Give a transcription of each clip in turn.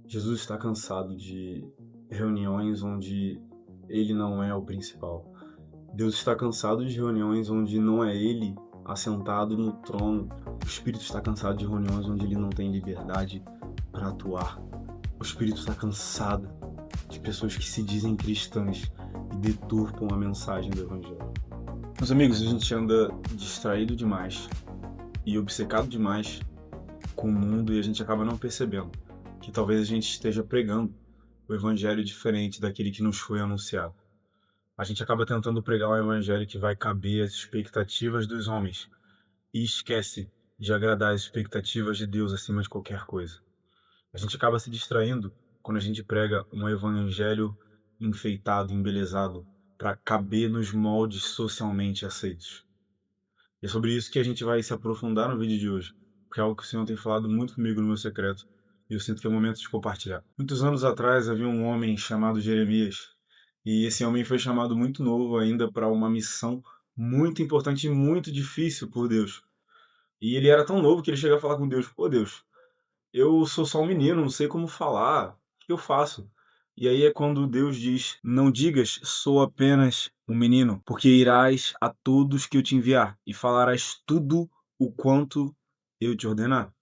Jesus está cansado de reuniões onde ele não é o principal. Deus está cansado de reuniões onde não é ele assentado no trono. O Espírito está cansado de reuniões onde ele não tem liberdade para atuar. O Espírito está cansado de pessoas que se dizem cristãs e deturpam a mensagem do Evangelho. Meus amigos, a gente anda distraído demais e obcecado demais com o mundo e a gente acaba não percebendo que talvez a gente esteja pregando o evangelho diferente daquele que nos foi anunciado. A gente acaba tentando pregar um evangelho que vai caber às expectativas dos homens e esquece de agradar as expectativas de Deus acima de qualquer coisa. A gente acaba se distraindo quando a gente prega um evangelho enfeitado, embelezado, para caber nos moldes socialmente aceitos. E é sobre isso que a gente vai se aprofundar no vídeo de hoje, porque é algo que o Senhor tem falado muito comigo no meu secreto, e eu sinto que é o momento de compartilhar. Muitos anos atrás havia um homem chamado Jeremias, e esse homem foi chamado muito novo ainda para uma missão muito importante e muito difícil por Deus. E ele era tão novo que ele chega a falar com Deus: "Pô, Deus, eu sou só um menino, não sei como falar, o que eu faço?" E aí é quando Deus diz: "Não digas, sou apenas um menino, porque irás a todos que eu te enviar e falarás tudo o quanto eu te ordenar."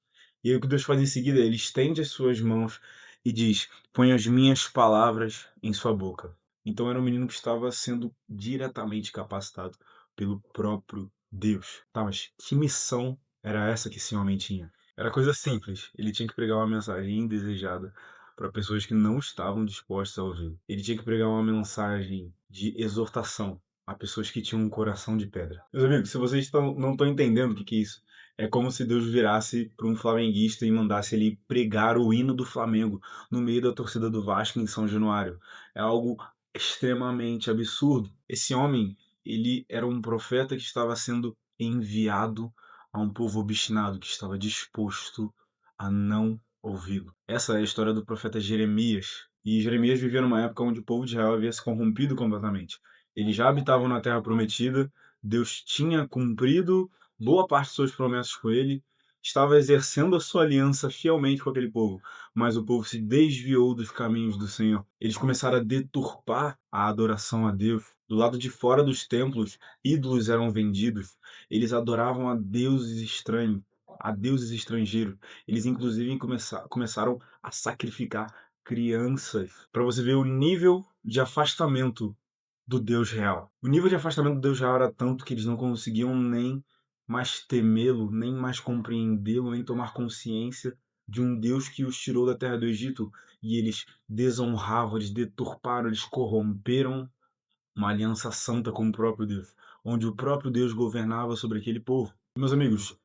E aí o que Deus faz em seguida, ele estende as suas mãos e diz: "Põe as minhas palavras em sua boca." Então era um menino que estava sendo diretamente capacitado pelo próprio Deus. Tá, mas que missão era essa que esse homem tinha? Era coisa simples, ele tinha que pregar uma mensagem indesejada para pessoas que não estavam dispostas a ouvir. Ele tinha que pregar uma mensagem de exortação a pessoas que tinham um coração de pedra. Meus amigos, se vocês não estão entendendo o que que é isso, é como se Deus virasse para um flamenguista e mandasse ele pregar o hino do Flamengo no meio da torcida do Vasco em São Januário. É algo extremamente absurdo. Esse homem, ele era um profeta que estava sendo enviado a um povo obstinado que estava disposto a não ouvi-lo. Essa é a história do profeta Jeremias. E Jeremias vivia numa época onde o povo de Israel havia se corrompido completamente. Eles já habitavam na terra prometida, Deus tinha cumprido boa parte de suas promessas com ele, estava exercendo a sua aliança fielmente com aquele povo, mas o povo se desviou dos caminhos do Senhor. Eles começaram a deturpar a adoração a Deus. Do lado de fora dos templos, ídolos eram vendidos. Eles adoravam a deuses estranhos, a deuses estrangeiros. Eles, inclusive, começaram a sacrificar crianças. Para você ver o nível de afastamento do Deus real. O nível de afastamento do Deus real era tanto que eles não conseguiam nem mais temê-lo, nem mais compreendê-lo, nem tomar consciência de um Deus que os tirou da terra do Egito. E eles desonravam, eles deturparam, eles corromperam uma aliança santa com o próprio Deus, onde o próprio Deus governava sobre aquele povo. Meus amigos,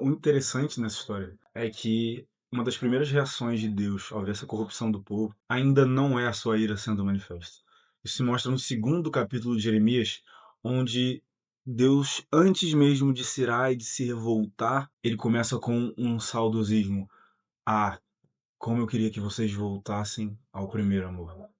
o interessante nessa história é que uma das primeiras reações de Deus ao ver essa corrupção do povo ainda não é a sua ira sendo manifesta. Isso se mostra no segundo capítulo de Jeremias, onde Deus, antes mesmo de se irar e de se revoltar, ele começa com um saudosismo. Ah, como eu queria que vocês voltassem ao primeiro amor.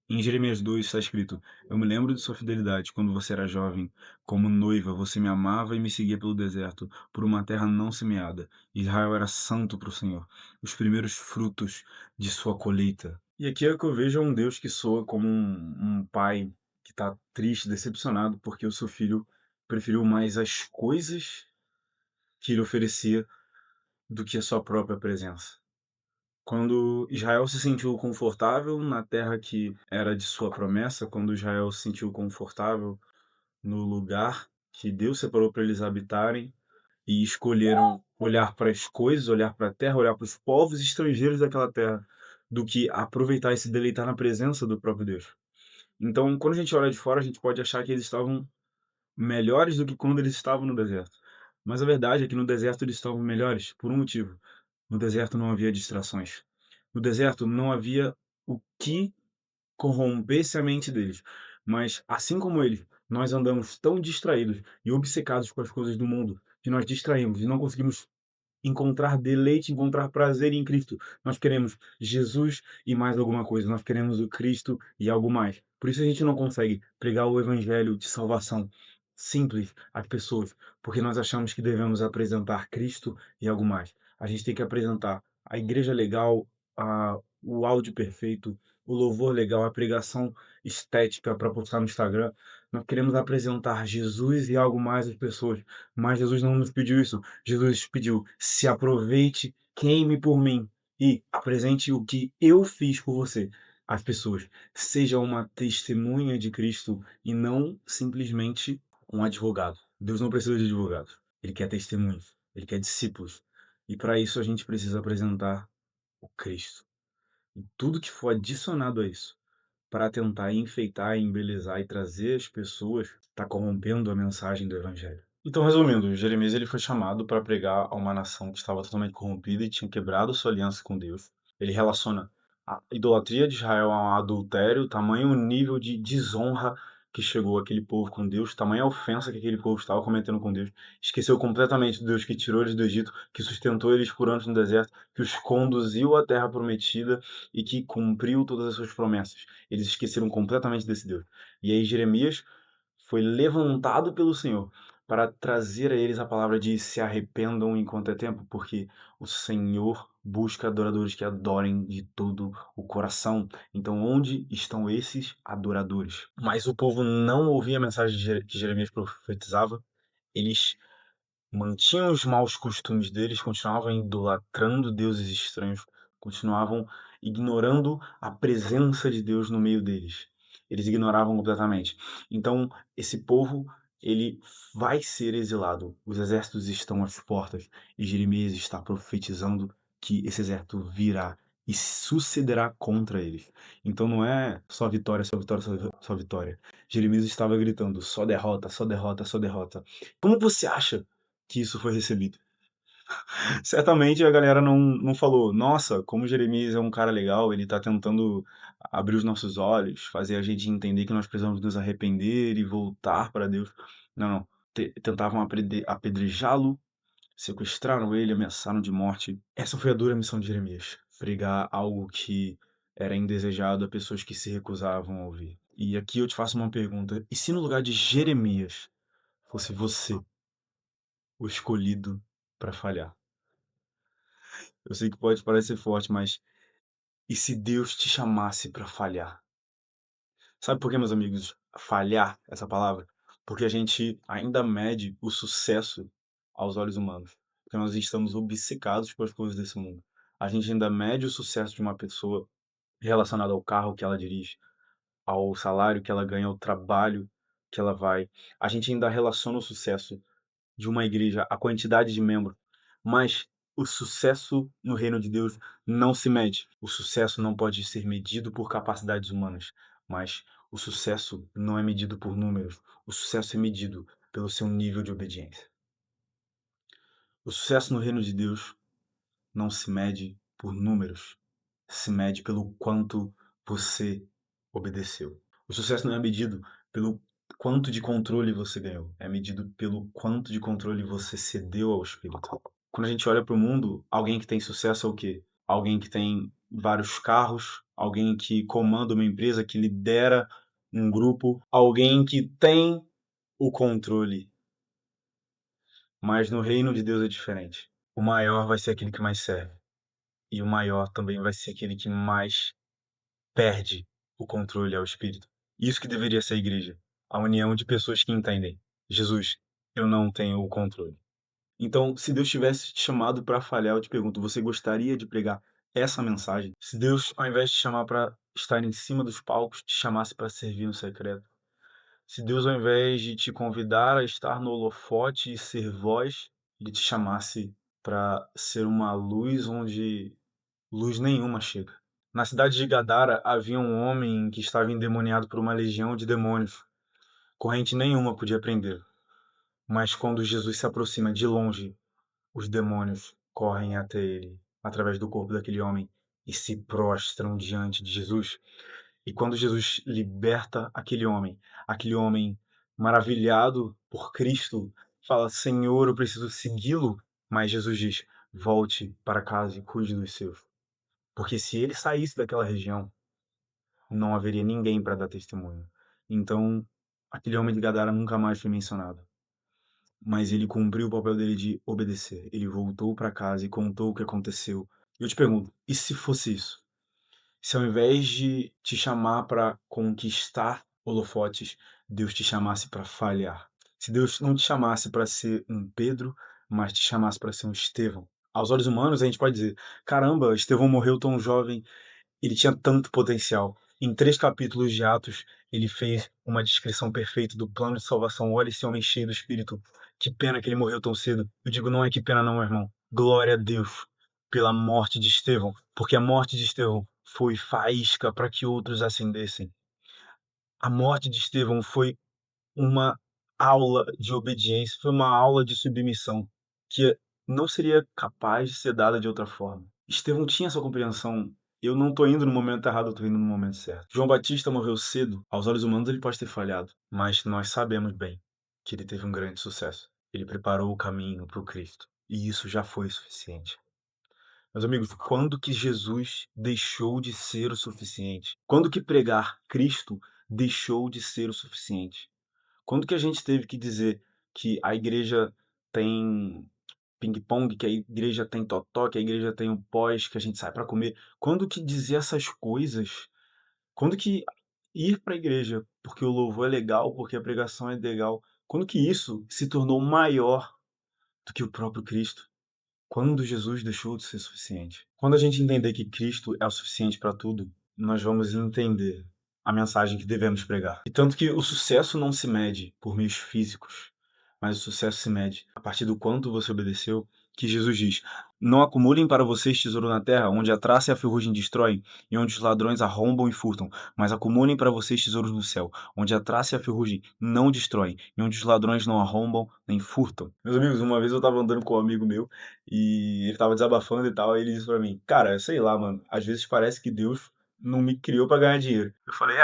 Em Jeremias 2 está escrito: "Eu me lembro de sua fidelidade quando você era jovem. Como noiva, você me amava e me seguia pelo deserto, por uma terra não semeada. Israel era santo para o Senhor, os primeiros frutos de sua colheita." E aqui é o que eu vejo é um Deus que soa como um pai que está triste, decepcionado, porque o seu filho preferiu mais as coisas que ele oferecia do que a sua própria presença. Quando Israel se sentiu confortável na terra que era de sua promessa, quando Israel se sentiu confortável no lugar que Deus separou para eles habitarem e escolheram olhar para as coisas, olhar para a terra, olhar para os povos estrangeiros daquela terra, do que aproveitar e se deleitar na presença do próprio Deus. Então, quando a gente olha de fora, a gente pode achar que eles estavam melhores do que quando eles estavam no deserto. Mas a verdade é que no deserto eles estavam melhores por um motivo: no deserto não havia distrações. No deserto não havia o que corrompesse a mente deles. Mas, assim como eles, nós andamos tão distraídos e obcecados com as coisas do mundo, que nós distraímos e não conseguimos encontrar deleite, encontrar prazer em Cristo. Nós queremos Jesus e mais alguma coisa. Nós queremos o Cristo e algo mais. Por isso a gente não consegue pregar o evangelho de salvação simples às pessoas, porque nós achamos que devemos apresentar Cristo e algo mais. A gente tem que apresentar a igreja legal, o áudio perfeito, o louvor legal, a pregação estética para postar no Instagram. Nós queremos apresentar Jesus e algo mais às pessoas, mas Jesus não nos pediu isso. Jesus pediu: se aproveite, queime por mim e apresente o que eu fiz por você às pessoas. Seja uma testemunha de Cristo e não simplesmente um advogado. Deus não precisa de advogados. Ele quer testemunhos, ele quer discípulos. E para isso a gente precisa apresentar o Cristo. E tudo que for adicionado a isso, para tentar enfeitar, embelezar e trazer as pessoas, está corrompendo a mensagem do evangelho. Então, resumindo, Jeremias ele foi chamado para pregar a uma nação que estava totalmente corrompida e tinha quebrado sua aliança com Deus. Ele relaciona a idolatria de Israel a um adultério, tamanho nível de desonra que chegou aquele povo com Deus, tamanha ofensa que aquele povo estava cometendo com Deus. Esqueceu completamente do Deus que tirou eles do Egito, que sustentou eles por anos no deserto, que os conduziu à terra prometida e que cumpriu todas as suas promessas. Eles esqueceram completamente desse Deus. E aí Jeremias foi levantado pelo Senhor para trazer a eles a palavra de se arrependam enquanto é tempo, porque o Senhor busca adoradores que adorem de todo o coração. Então, onde estão esses adoradores? Mas o povo não ouvia a mensagem que Jeremias profetizava, eles mantinham os maus costumes deles, continuavam idolatrando deuses estranhos, continuavam ignorando a presença de Deus no meio deles. Eles ignoravam completamente. Então, esse povo, ele vai ser exilado. Os exércitos estão às portas e Jeremias está profetizando que esse exército virá e sucederá contra eles. Então não é só vitória, só vitória, só vitória. Jeremias estava gritando só derrota, só derrota, só derrota. Como você acha que isso foi recebido? Certamente a galera não falou: "Nossa, como Jeremias é um cara legal, ele tá tentando abrir os nossos olhos, fazer a gente entender que nós precisamos nos arrepender e voltar para Deus". Não, não. Tentavam apedrejá-lo, sequestraram ele, ameaçaram de morte. Essa foi a dura missão de Jeremias, pregar algo que era indesejado a pessoas que se recusavam a ouvir. E aqui eu te faço uma pergunta: e se no lugar de Jeremias fosse você o escolhido para falhar? Eu sei que pode parecer forte, mas e se Deus te chamasse para falhar? Sabe por que, meus amigos, falhar, essa palavra? Porque a gente ainda mede o sucesso aos olhos humanos. Porque nós estamos obcecados pelas coisas desse mundo. A gente ainda mede o sucesso de uma pessoa relacionado ao carro que ela dirige, ao salário que ela ganha, ao trabalho que ela vai. A gente ainda relaciona o sucesso de uma igreja, a quantidade de membros, mas o sucesso no reino de Deus não se mede. O sucesso não pode ser medido por capacidades humanas, mas o sucesso não é medido por números. O sucesso é medido pelo seu nível de obediência. O sucesso no reino de Deus não se mede por números, se mede pelo quanto você obedeceu. O sucesso não é medido pelo quanto de controle você ganhou, é medido pelo quanto de controle você cedeu ao Espírito. Quando a gente olha para o mundo, alguém que tem sucesso é o quê? Alguém que tem vários carros, alguém que comanda uma empresa, que lidera um grupo, alguém que tem o controle. Mas no reino de Deus é diferente. O maior vai ser aquele que mais serve. E o maior também vai ser aquele que mais perde o controle ao Espírito. Isso que deveria ser a igreja. A união de pessoas que entendem: Jesus, eu não tenho o controle. Então, se Deus tivesse te chamado para falhar, eu te pergunto: você gostaria de pregar essa mensagem? Se Deus, ao invés de te chamar para estar em cima dos palcos, te chamasse para servir no secreto? Se Deus, ao invés de te convidar a estar no holofote e ser voz, Ele te chamasse para ser uma luz onde luz nenhuma chega. Na cidade de Gadara havia um homem que estava endemoniado por uma legião de demônios. Corrente nenhuma podia prender. Mas quando Jesus se aproxima de longe, os demônios correm até ele, através do corpo daquele homem, e se prostram diante de Jesus. E quando Jesus liberta aquele homem maravilhado por Cristo, fala: Senhor, eu preciso segui-lo. Mas Jesus diz: volte para casa e cuide dos seus. Porque se ele saísse daquela região, não haveria ninguém para dar testemunho. Então, aquele homem de Gadara nunca mais foi mencionado. Mas ele cumpriu o papel dele de obedecer. Ele voltou para casa e contou o que aconteceu. E eu te pergunto, e se fosse isso? Se ao invés de te chamar para conquistar holofotes, Deus te chamasse para falhar. Se Deus não te chamasse para ser um Pedro, mas te chamasse para ser um Estevão. Aos olhos humanos, a gente pode dizer: caramba, Estevão morreu tão jovem, ele tinha tanto potencial. Em 3 capítulos de Atos, ele fez uma descrição perfeita do plano de salvação. Olha esse homem cheio do Espírito. Que pena que ele morreu tão cedo. Eu digo, não é que pena não, meu irmão. Glória a Deus pela morte de Estevão, porque a morte de Estevão foi faísca para que outros ascendessem. A morte de Estevão foi uma aula de obediência, foi uma aula de submissão, que não seria capaz de ser dada de outra forma. Estevão tinha essa compreensão. Eu não estou indo no momento errado, eu estou indo no momento certo. João Batista morreu cedo. Aos olhos humanos ele pode ter falhado, mas nós sabemos bem que ele teve um grande sucesso. Ele preparou o caminho para o Cristo, e isso já foi suficiente. Meus amigos, quando que Jesus deixou de ser o suficiente? Quando que pregar Cristo deixou de ser o suficiente? Quando que a gente teve que dizer que a igreja tem ping-pong, que a igreja tem totó, que a igreja tem o pós, que a gente sai para comer? Quando que dizer essas coisas? Quando que ir para a igreja porque o louvor é legal, porque a pregação é legal, quando que isso se tornou maior do que o próprio Cristo? Quando Jesus deixou de ser suficiente? Quando a gente entender que Cristo é o suficiente para tudo, nós vamos entender a mensagem que devemos pregar. E tanto que o sucesso não se mede por meios físicos, mas o sucesso se mede a partir do quanto você obedeceu, que Jesus diz: não acumulem para vocês tesouro na terra, onde a traça e a ferrugem destroem, e onde os ladrões arrombam e furtam, mas acumulem para vocês tesouros no céu, onde a traça e a ferrugem não destroem, e onde os ladrões não arrombam nem furtam. Meus amigos, uma vez eu estava andando com um amigo meu, e ele estava desabafando e tal, e ele disse pra mim: cara, sei lá, mano, às vezes parece que Deus não me criou pra ganhar dinheiro. Eu falei: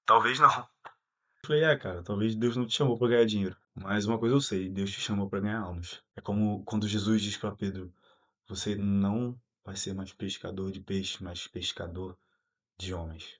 talvez não. Eu falei: cara, talvez Deus não te chamou pra ganhar dinheiro. Mas uma coisa eu sei, Deus te chamou pra ganhar almas. É como quando Jesus diz pra Pedro: você não vai ser mais pescador de peixe, mas pescador de homens.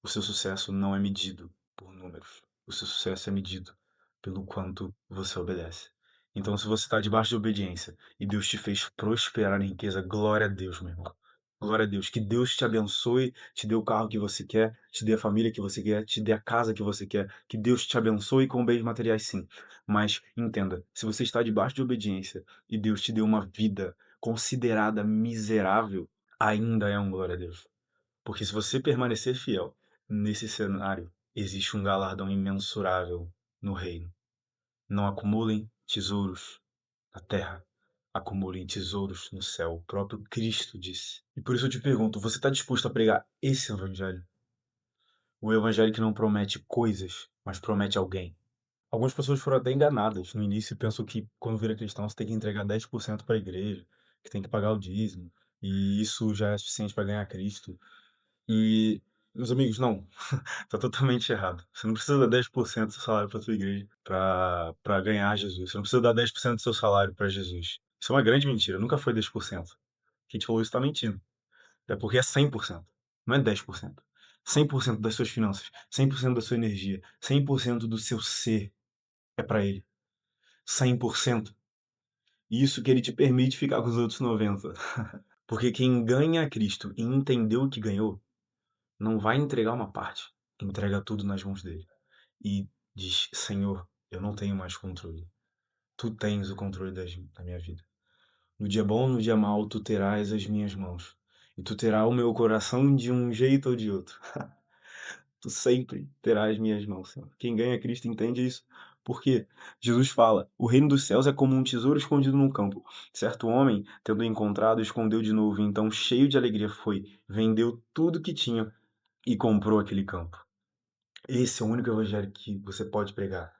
O seu sucesso não é medido por números. O seu sucesso é medido pelo quanto você obedece. Então, se você está debaixo de obediência e Deus te fez prosperar em riqueza, glória a Deus, meu irmão. Glória a Deus. Que Deus te abençoe, te dê o carro que você quer, te dê a família que você quer, te dê a casa que você quer. Que Deus te abençoe com bens materiais, sim. Mas entenda, se você está debaixo de obediência e Deus te deu uma vida considerada miserável, ainda é um glória a Deus. Porque se você permanecer fiel nesse cenário, existe um galardão imensurável no reino. Não acumulem tesouros na terra, acumulem tesouros no céu. O próprio Cristo disse. E por isso eu te pergunto, você está disposto a pregar esse evangelho? O evangelho que não promete coisas, mas promete alguém. Algumas pessoas foram até enganadas no início e pensam que quando vira cristão você tem que entregar 10% para a igreja, que tem que pagar o dízimo, e isso já é suficiente para ganhar Cristo. E, meus amigos, não, tá totalmente errado. Você não precisa dar 10% do seu salário para tua igreja para ganhar Jesus. Você não precisa dar 10% do seu salário para Jesus. Isso é uma grande mentira, nunca foi 10%. Quem te falou isso tá mentindo. É porque é 100%, não é 10%. 100% das suas finanças, 100% da sua energia, 100% do seu ser é para ele. 100%. Isso que ele te permite ficar com os outros 90. Porque quem ganha a Cristo e entendeu o que ganhou, não vai entregar uma parte, entrega tudo nas mãos dele. E diz: Senhor, eu não tenho mais controle. Tu tens o controle da minha vida. No dia bom, no dia mau, tu terás as minhas mãos. E tu terás o meu coração de um jeito ou de outro. Tu sempre terás as minhas mãos, Senhor. Quem ganha Cristo entende isso. Porque Jesus fala: o reino dos céus é como um tesouro escondido num campo. Certo homem, tendo encontrado, escondeu de novo. Então, cheio de alegria, foi, vendeu tudo que tinha e comprou aquele campo. Esse é o único evangelho que você pode pregar.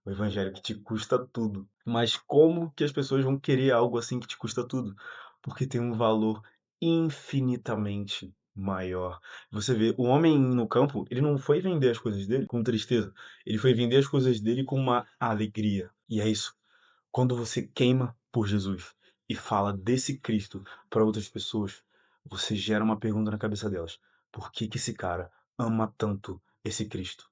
O evangelho que te custa tudo. Mas como que as pessoas vão querer algo assim que te custa tudo? Porque tem um valor infinitamente maior. Você vê, o homem no campo, ele não foi vender as coisas dele com tristeza. Ele foi vender as coisas dele com uma alegria. E é isso. Quando você queima por Jesus e fala desse Cristo para outras pessoas, você gera uma pergunta na cabeça delas: por que que esse cara ama tanto esse Cristo?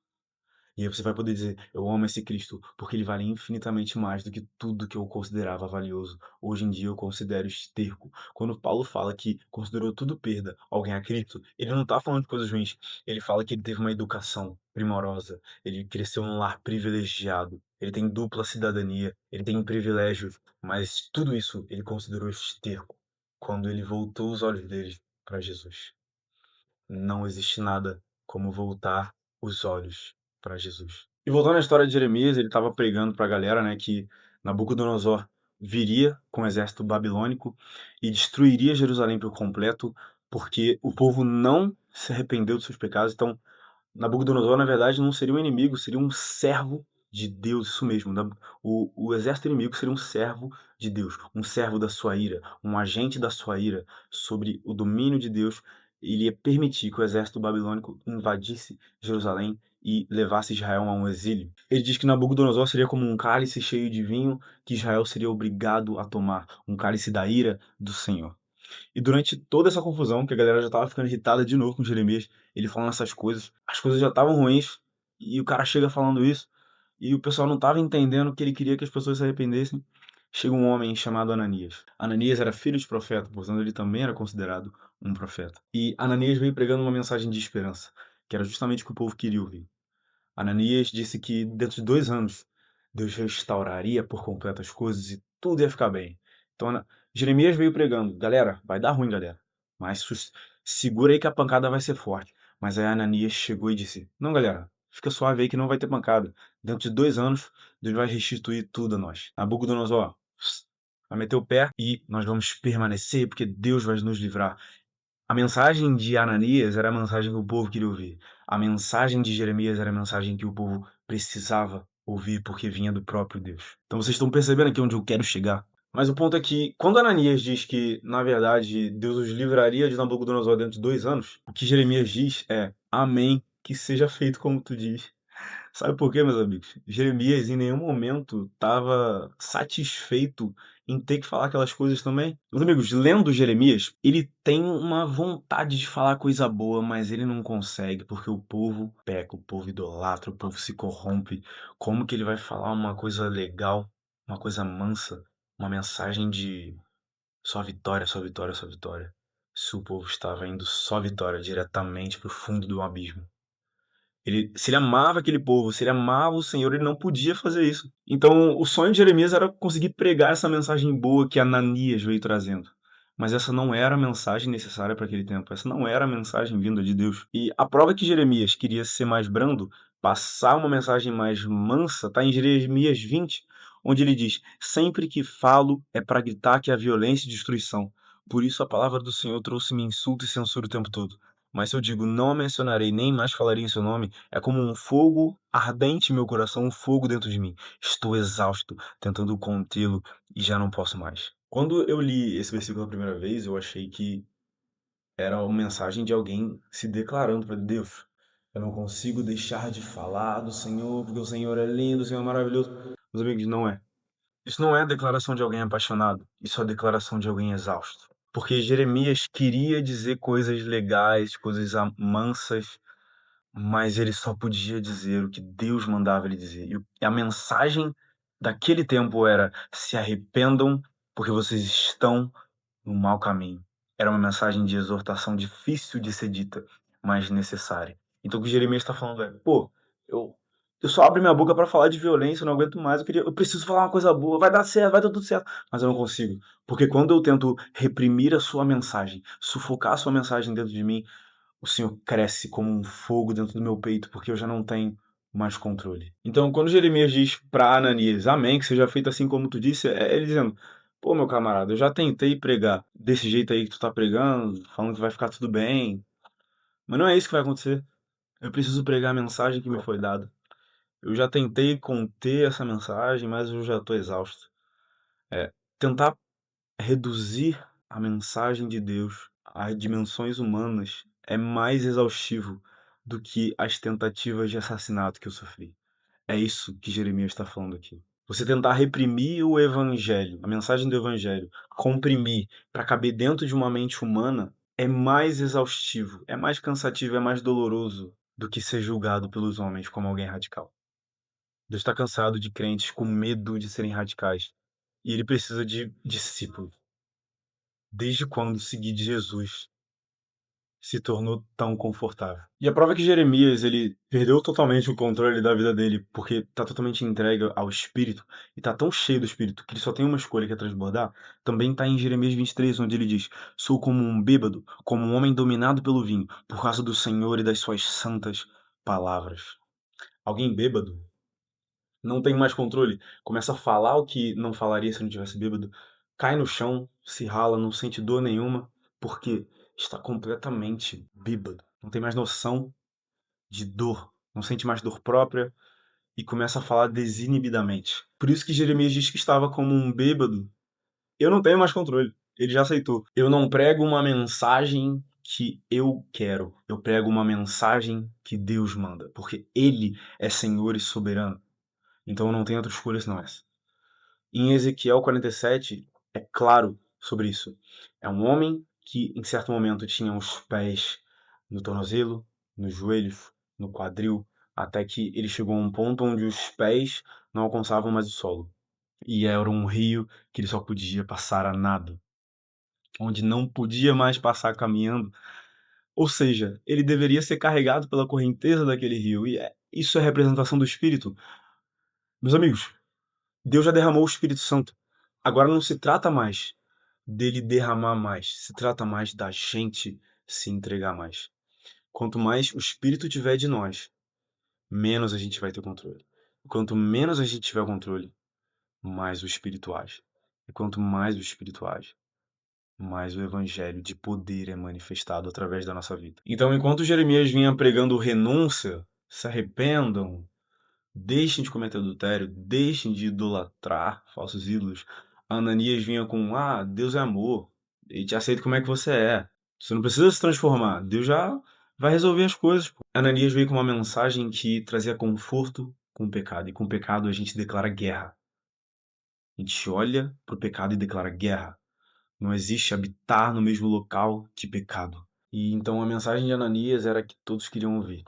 E aí você vai poder dizer: "Eu amo esse Cristo, porque ele vale infinitamente mais do que tudo que eu considerava valioso. Hoje em dia eu considero esterco". Quando Paulo fala que considerou tudo perda ao ganhar Cristo, ele não está falando de coisas ruins, ele fala que ele teve uma educação primorosa, ele cresceu num lar privilegiado, ele tem dupla cidadania, ele tem privilégios, mas tudo isso ele considerou esterco quando ele voltou os olhos dele para Jesus. Não existe nada como voltar os olhos para Jesus. E voltando à história de Jeremias, ele estava pregando para a galera, né, que Nabucodonosor viria com o exército babilônico e destruiria Jerusalém por completo, porque o povo não se arrependeu dos seus pecados. Então, Nabucodonosor, na verdade, não seria um inimigo, seria um servo de Deus, isso mesmo. O exército inimigo seria um servo de Deus, um servo da sua ira, um agente da sua ira sobre o domínio de Deus. Ele ia permitir que o exército babilônico invadisse Jerusalém e levasse Israel a um exílio. Ele diz que Nabucodonosor seria como um cálice cheio de vinho que Israel seria obrigado a tomar, um cálice da ira do Senhor. E durante toda essa confusão, que a galera já estava ficando irritada de novo com Jeremias, ele falando essas coisas, as coisas já estavam ruins, e o cara chega falando isso, e o pessoal não estava entendendo que ele queria que as pessoas se arrependessem. Chega um homem chamado Ananias. Ananias era filho de profeta, portanto ele também era considerado um profeta. E Ananias veio pregando uma mensagem de esperança, que era justamente o que o povo queria ouvir. Ananias disse que dentro de 2 anos, Deus restauraria por completo as coisas e tudo ia ficar bem. Então Jeremias veio pregando: "Galera, vai dar ruim, galera, mas segura aí que a pancada vai ser forte". Mas aí Ananias chegou e disse: "Não, galera, fica suave aí que não vai ter pancada. Dentro de 2 anos, Deus vai restituir tudo a nós. Nabucodonosor, vai meter o pé e nós vamos permanecer, porque Deus vai nos livrar". A mensagem de Ananias era a mensagem que o povo queria ouvir. A mensagem de Jeremias era a mensagem que o povo precisava ouvir, porque vinha do próprio Deus. Então vocês estão percebendo aqui onde eu quero chegar? Mas o ponto é que, quando Ananias diz que, na verdade, Deus os livraria de Nabucodonosor dentro de 2 anos, o que Jeremias diz é: Amém, que seja feito como tu diz. Sabe por quê, meus amigos? Jeremias em nenhum momento estava satisfeito em ter que falar aquelas coisas também. Meus amigos, lendo Jeremias, ele tem uma vontade de falar coisa boa, mas ele não consegue, porque o povo peca, o povo idolatra, o povo se corrompe. Como que ele vai falar uma coisa legal, uma coisa mansa, uma mensagem de só vitória, só vitória, só vitória, se o povo estava indo só vitória diretamente para o fundo do abismo? Se ele amava aquele povo, se ele amava o Senhor, ele não podia fazer isso. Então, o sonho de Jeremias era conseguir pregar essa mensagem boa que Ananias veio trazendo. Mas essa não era a mensagem necessária para aquele tempo, essa não era a mensagem vinda de Deus. E a prova que Jeremias queria ser mais brando, passar uma mensagem mais mansa, está em Jeremias 20, onde ele diz: Sempre que falo é para gritar que há violência e destruição. Por isso a palavra do Senhor trouxe-me insulto e censura o tempo todo. Mas se eu digo: Não a mencionarei, nem mais falarei em seu nome, é como um fogo ardente em meu coração, um fogo dentro de mim. Estou exausto, tentando contê-lo e já não posso mais. Quando eu li esse versículo a primeira vez, eu achei que era uma mensagem de alguém se declarando para Deus. Eu não consigo deixar de falar do Senhor, porque o Senhor é lindo, o Senhor é maravilhoso. Meus amigos, não é. Isso não é a declaração de alguém apaixonado, isso é a declaração de alguém exausto. Porque Jeremias queria dizer coisas legais, coisas mansas, mas ele só podia dizer o que Deus mandava ele dizer. E a mensagem daquele tempo era: se arrependam, porque vocês estão no mau caminho. Era uma mensagem de exortação difícil de ser dita, mas necessária. Então o que Jeremias está falando é: pô, eu, eu só abro minha boca para falar de violência, eu não aguento mais, eu preciso falar uma coisa boa, vai dar certo, vai dar tudo certo, mas eu não consigo. Porque quando eu tento reprimir a sua mensagem, sufocar a sua mensagem dentro de mim, o Senhor cresce como um fogo dentro do meu peito, porque eu já não tenho mais controle. Então, quando Jeremias diz para Ananias: Amém, que seja feito assim como tu disse, é ele dizendo: pô, meu camarada, eu já tentei pregar desse jeito aí que tu tá pregando, falando que vai ficar tudo bem, mas não é isso que vai acontecer. Eu preciso pregar a mensagem que me foi dada. Eu já tentei conter essa mensagem, mas eu já tô exausto. Tentar reduzir a mensagem de Deus a dimensões humanas é mais exaustivo do que as tentativas de assassinato que eu sofri. É isso que Jeremias está falando aqui. Você tentar reprimir o evangelho, a mensagem do evangelho, comprimir para caber dentro de uma mente humana é mais exaustivo, é mais cansativo, é mais doloroso do que ser julgado pelos homens como alguém radical. Deus está cansado de crentes com medo de serem radicais. E ele precisa de discípulos. Desde quando seguir de Jesus se tornou tão confortável? E a prova é que Jeremias, ele perdeu totalmente o controle da vida dele, porque tá totalmente entregue ao Espírito, e tá tão cheio do Espírito que ele só tem uma escolha, que é transbordar. Também tá em Jeremias 23, onde ele diz: sou como um bêbado, como um homem dominado pelo vinho, por causa do Senhor e das suas santas palavras. Alguém bêbado não tem mais controle, começa a falar o que não falaria se não tivesse bêbado, cai no chão, se rala, não sente dor nenhuma, porque está completamente bêbado. Não tem mais noção de dor, não sente mais dor própria e começa a falar desinibidamente. Por isso que Jeremias diz que estava como um bêbado. Eu não tenho mais controle. Ele já aceitou. Eu não prego uma mensagem que eu quero. Eu prego uma mensagem que Deus manda, porque Ele é Senhor e soberano. Então eu não tenho outra escolha senão essa. Em Ezequiel 47, é claro sobre isso. É um homem que, em certo momento, tinha os pés no tornozelo, nos joelhos, no quadril, até que ele chegou a um ponto onde os pés não alcançavam mais o solo. E era um rio que ele só podia passar a nado, onde não podia mais passar caminhando. Ou seja, ele deveria ser carregado pela correnteza daquele rio. Isso é representação do Espírito. Meus amigos, Deus já derramou o Espírito Santo. Agora não se trata mais dele derramar mais, se trata mais da gente se entregar mais. Quanto mais o Espírito tiver de nós, menos a gente vai ter controle. Quanto menos a gente tiver controle, mais o Espírito age. E quanto mais o Espírito age, mais o Evangelho de poder é manifestado através da nossa vida. Então, enquanto Jeremias vinha pregando renúncia, se arrependam, deixem de cometer adultério, deixem de idolatrar falsos ídolos. Ananias vinha com: ah, Deus é amor, ele te aceita como é que você é. Você não precisa se transformar, Deus já vai resolver as coisas, pô. Ananias veio com uma mensagem que trazia conforto com o pecado, e com o pecado a gente declara guerra. A gente olha para o pecado e declara guerra. Não existe habitar no mesmo local que pecado. E então a mensagem de Ananias era que todos queriam ouvir,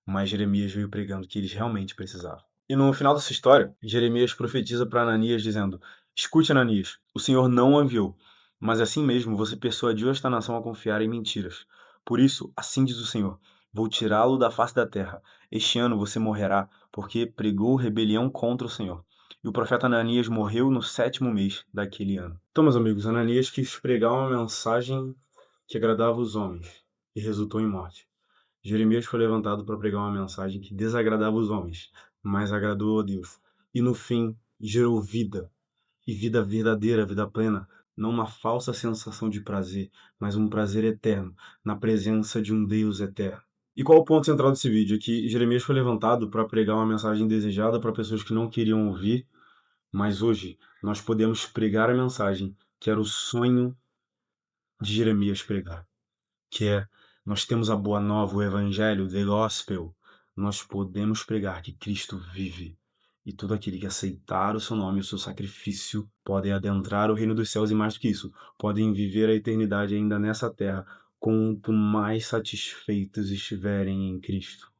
mas Jeremias veio pregando que eles realmente precisavam. E no final dessa história, Jeremias profetiza para Ananias dizendo: escute, Ananias, o Senhor não o enviou, mas assim mesmo você persuadiu esta nação a confiar em mentiras. Por isso, assim diz o Senhor: vou tirá-lo da face da terra. Este ano você morrerá, porque pregou rebelião contra o Senhor. E o profeta Ananias morreu no 7º mês daquele ano. Então, meus amigos, Ananias quis pregar uma mensagem que agradava os homens e resultou em morte. Jeremias foi levantado para pregar uma mensagem que desagradava os homens, mas agradou a Deus. E no fim, gerou vida, e vida verdadeira, vida plena, não uma falsa sensação de prazer, mas um prazer eterno, na presença de um Deus eterno. E qual o ponto central desse vídeo? É que Jeremias foi levantado para pregar uma mensagem desejada para pessoas que não queriam ouvir, mas hoje nós podemos pregar a mensagem que era o sonho de Jeremias pregar, que é: nós temos a boa nova, o evangelho, the gospel. Nós podemos pregar que Cristo vive. E todo aquele que aceitar o seu nome e o seu sacrifício podem adentrar o reino dos céus, e mais do que isso, podem viver a eternidade ainda nessa terra, quanto mais satisfeitos estiverem em Cristo.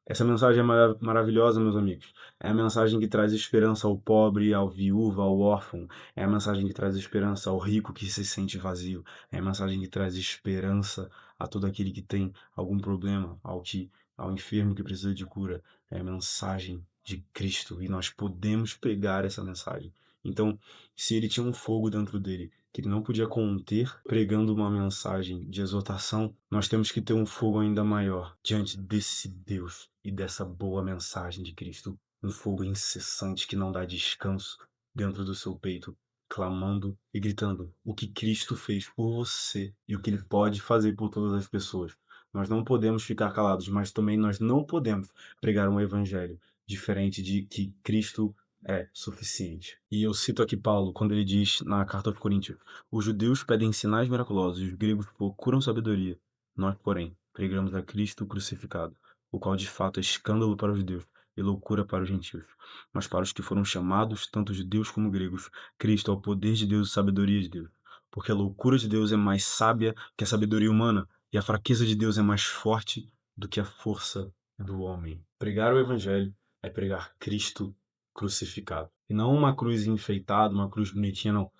Essa mensagem é maravilhosa, meus amigos. É a mensagem que traz esperança ao pobre, ao viúvo, ao órfão. É a mensagem que traz esperança ao rico que se sente vazio. É a mensagem que traz esperança a todo aquele que tem algum problema, ao enfermo que precisa de cura. É a mensagem de Cristo, e nós podemos pregar essa mensagem. Então, se ele tinha um fogo dentro dele que ele não podia conter, pregando uma mensagem de exortação, nós temos que ter um fogo ainda maior diante desse Deus e dessa boa mensagem de Cristo. Um fogo incessante que não dá descanso dentro do seu peito, clamando e gritando o que Cristo fez por você e o que ele pode fazer por todas as pessoas. Nós não podemos ficar calados, mas também nós não podemos pregar um evangelho diferente de que Cristo é suficiente. E eu cito aqui Paulo, quando ele diz na carta aos Coríntios: os judeus pedem sinais miraculosos, os gregos procuram sabedoria. Nós, porém, pregamos a Cristo crucificado, o qual de fato é escândalo para os judeus e loucura para os gentios. Mas para os que foram chamados, tanto judeus como gregos, Cristo é o poder de Deus e sabedoria de Deus. Porque a loucura de Deus é mais sábia que a sabedoria humana, e a fraqueza de Deus é mais forte do que a força do homem. Pregar o evangelho é pregar Cristo crucificado. E não uma cruz enfeitada, uma cruz bonitinha, não.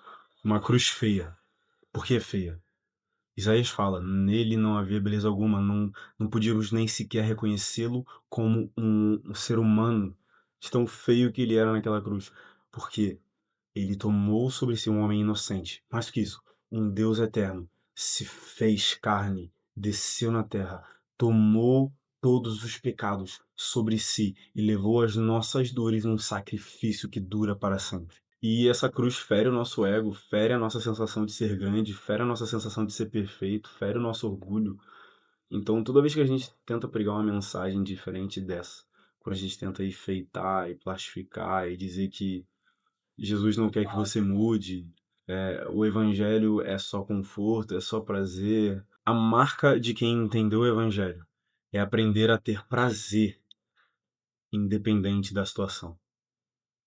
Uma cruz feia. Por que é feia? Isaías fala, nele não havia beleza alguma, não podíamos nem sequer reconhecê-lo como um ser humano, de tão feio que ele era naquela cruz. Porque ele tomou sobre si um homem inocente. Mais do que isso, um Deus eterno se fez carne, desceu na terra, tomou todos os pecados sobre si e levou as nossas dores num sacrifício que dura para sempre. E essa cruz fere o nosso ego, fere a nossa sensação de ser grande, fere a nossa sensação de ser perfeito, fere o nosso orgulho. Então, toda vez que a gente tenta pregar uma mensagem diferente dessa, quando a gente tenta enfeitar e plastificar e dizer que Jesus não quer que você mude, o evangelho é só conforto, é só prazer. A marca de quem entendeu o evangelho é aprender a ter prazer independente da situação.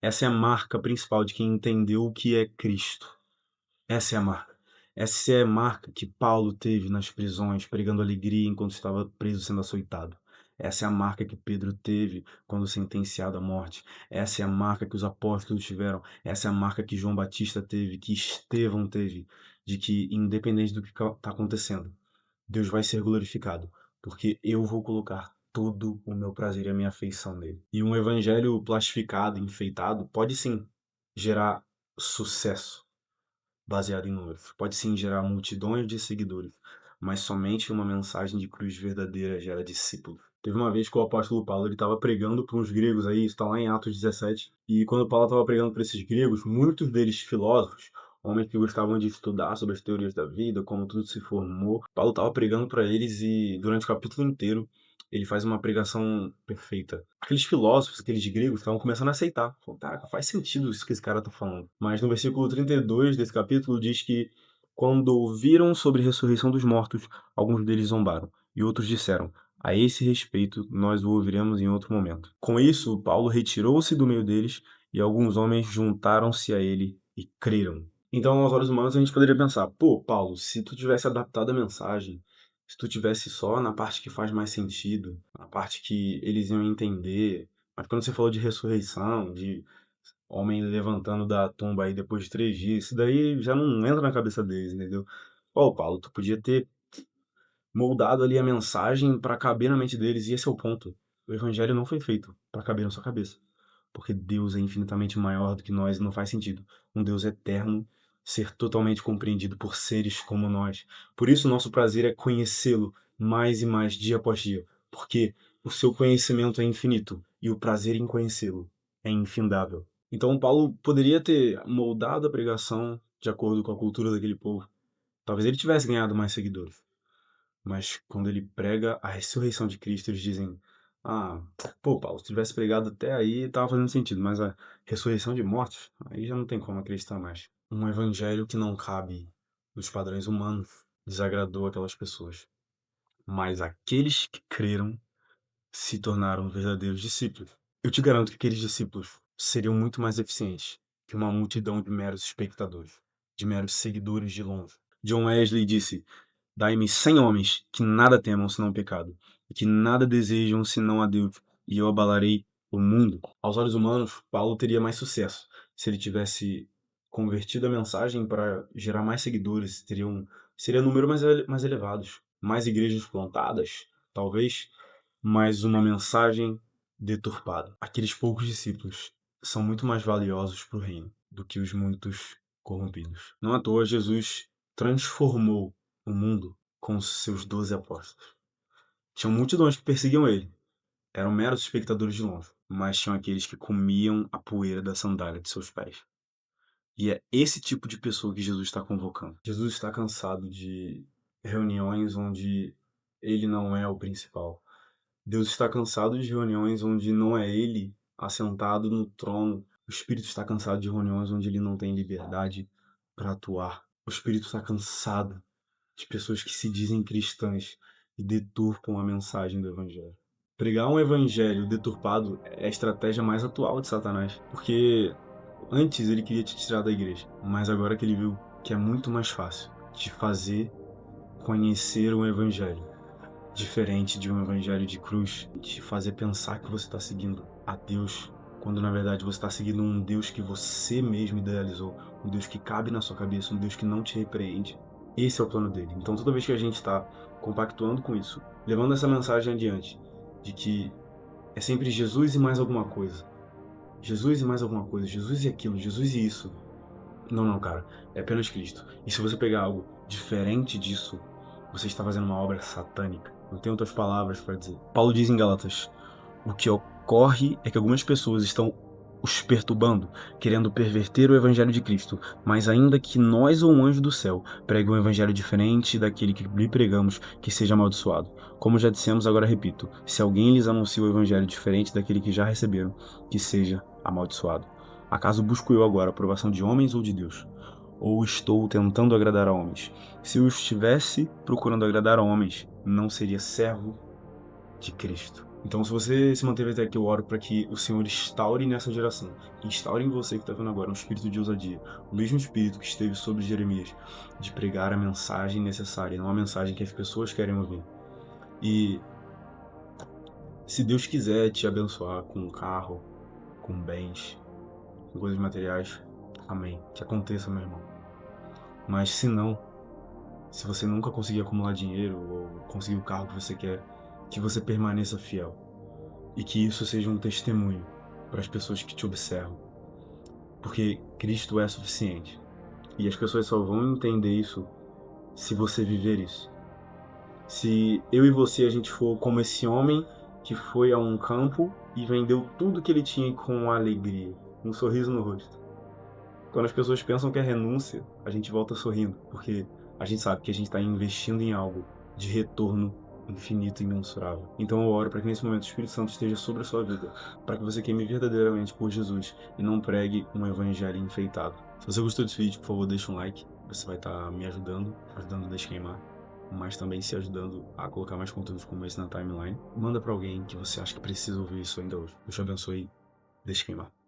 Essa é a marca principal de quem entendeu o que é Cristo. Essa é a marca. Essa é a marca que Paulo teve nas prisões, pregando alegria enquanto estava preso sendo açoitado. Essa é a marca que Pedro teve quando sentenciado à morte. Essa é a marca que os apóstolos tiveram. Essa é a marca que João Batista teve, que Estevão teve, de que, independente do que está acontecendo, Deus vai ser glorificado, porque eu vou colocar todo o meu prazer e a minha afeição nele. E um evangelho plastificado, enfeitado, pode sim gerar sucesso baseado em números. Pode sim gerar multidões de seguidores, mas somente uma mensagem de cruz verdadeira gera discípulos. Teve uma vez que o apóstolo Paulo estava pregando para uns gregos aí, está lá em Atos 17, e quando Paulo estava pregando para esses gregos, muitos deles filósofos, homens que gostavam de estudar sobre as teorias da vida, como tudo se formou, Paulo estava pregando para eles e durante o capítulo inteiro ele faz uma pregação perfeita. Aqueles filósofos, aqueles gregos, estavam começando a aceitar. Falaram, tá, faz sentido isso que esse cara tá falando. Mas no versículo 32 desse capítulo diz que quando ouviram sobre a ressurreição dos mortos, alguns deles zombaram, e outros disseram, a esse respeito nós o ouviremos em outro momento. Com isso, Paulo retirou-se do meio deles, e alguns homens juntaram-se a ele e creram. Então, aos olhos humanos, a gente poderia pensar, pô, Paulo, se tu tivesse adaptado a mensagem, se tu tivesse só na parte que faz mais sentido, na parte que eles iam entender, mas quando você falou de ressurreição, de homem levantando da tumba aí depois de 3 dias, isso daí já não entra na cabeça deles, entendeu? Ó, Paulo, tu podia ter moldado ali a mensagem para caber na mente deles, e esse é o ponto. O evangelho não foi feito para caber na sua cabeça, porque Deus é infinitamente maior do que nós e não faz sentido. Um Deus eterno ser totalmente compreendido por seres como nós. Por isso, nosso prazer é conhecê-lo mais e mais dia após dia, porque o seu conhecimento é infinito e o prazer em conhecê-lo é infindável. Então, Paulo poderia ter moldado a pregação de acordo com a cultura daquele povo. Talvez ele tivesse ganhado mais seguidores. Mas quando ele prega a ressurreição de Cristo, eles dizem: Ah, pô, Paulo, se tivesse pregado até aí, tava fazendo sentido, mas a ressurreição de mortos, aí já não tem como acreditar mais. Um evangelho que não cabe nos padrões humanos desagradou aquelas pessoas. Mas aqueles que creram se tornaram verdadeiros discípulos. Eu te garanto que aqueles discípulos seriam muito mais eficientes que uma multidão de meros espectadores, de meros seguidores de longe. John Wesley disse: Dai-me 100 homens que nada temam senão o pecado, e que nada desejam senão a Deus, e eu abalarei o mundo. Aos olhos humanos, Paulo teria mais sucesso se ele tivesse convertido a mensagem para gerar mais seguidores, seria número mais elevados, mais igrejas plantadas, talvez, mas uma mensagem deturpada. Aqueles poucos discípulos são muito mais valiosos para o reino do que os muitos corrompidos. Não à toa, Jesus transformou o mundo com os seus 12 apóstolos. Tinham multidões que perseguiam ele. Eram meros espectadores de longe. Mas tinham aqueles que comiam a poeira da sandália de seus pés. E é esse tipo de pessoa que Jesus está convocando. Jesus está cansado de reuniões onde ele não é o principal. Deus está cansado de reuniões onde não é ele assentado no trono. O Espírito está cansado de reuniões onde ele não tem liberdade para atuar. O Espírito está cansado de pessoas que se dizem cristãs e deturpam a mensagem do Evangelho. Pregar um Evangelho deturpado é a estratégia mais atual de Satanás, porque antes ele queria te tirar da igreja, mas agora que ele viu que é muito mais fácil te fazer conhecer o Evangelho, diferente de um evangelho de cruz, te fazer pensar que você está seguindo a Deus, quando na verdade você está seguindo um Deus que você mesmo idealizou, um Deus que cabe na sua cabeça, um Deus que não te repreende. Esse é o plano dele. Então toda vez que a gente está compactuando com isso, levando essa mensagem adiante, de que é sempre Jesus e mais alguma coisa, Jesus e mais alguma coisa, Jesus e aquilo, Jesus e isso. Não, não, cara, é apenas Cristo. E se você pegar algo diferente disso, você está fazendo uma obra satânica. Não tenho outras palavras para dizer. Paulo diz em Gálatas: o que ocorre é que algumas pessoas estão os perturbando, querendo perverter o evangelho de Cristo, mas ainda que nós ou um anjo do céu pregue um evangelho diferente daquele que lhe pregamos, que seja amaldiçoado. Como já dissemos, agora repito: se alguém lhes anuncia o evangelho diferente daquele que já receberam, que seja amaldiçoado. Acaso busco eu agora a aprovação de homens ou de Deus? Ou estou tentando agradar a homens? Se eu estivesse procurando agradar a homens, não seria servo de Cristo. Então, se você se manteve até aqui, eu oro para que o Senhor instaure nessa geração, que instaure em você que está vendo agora um espírito de ousadia, o mesmo espírito que esteve sobre Jeremias, de pregar a mensagem necessária, não a mensagem que as pessoas querem ouvir. E se Deus quiser te abençoar com um carro, com bens, com coisas materiais, amém. Que aconteça, meu irmão. Mas se não, se você nunca conseguir acumular dinheiro ou conseguir o carro que você quer, que você permaneça fiel. E que isso seja um testemunho para as pessoas que te observam. Porque Cristo é suficiente. E as pessoas só vão entender isso se você viver isso. Se eu e você a gente for como esse homem que foi a um campo e vendeu tudo que ele tinha com alegria, um sorriso no rosto. Quando as pessoas pensam que é renúncia, a gente volta sorrindo, porque a gente sabe que a gente está investindo em algo de retorno infinito e imensurável. Então eu oro para que nesse momento o Espírito Santo esteja sobre a sua vida, para que você queime verdadeiramente por Jesus e não pregue um evangelho enfeitado. Se você gostou desse vídeo, por favor, deixa um like, você vai estar me ajudando a Deixa Queimar, mas também se ajudando a colocar mais conteúdos como esse na timeline. Manda para alguém que você acha que precisa ouvir isso ainda hoje. Deus te abençoe. Deixa Queimar.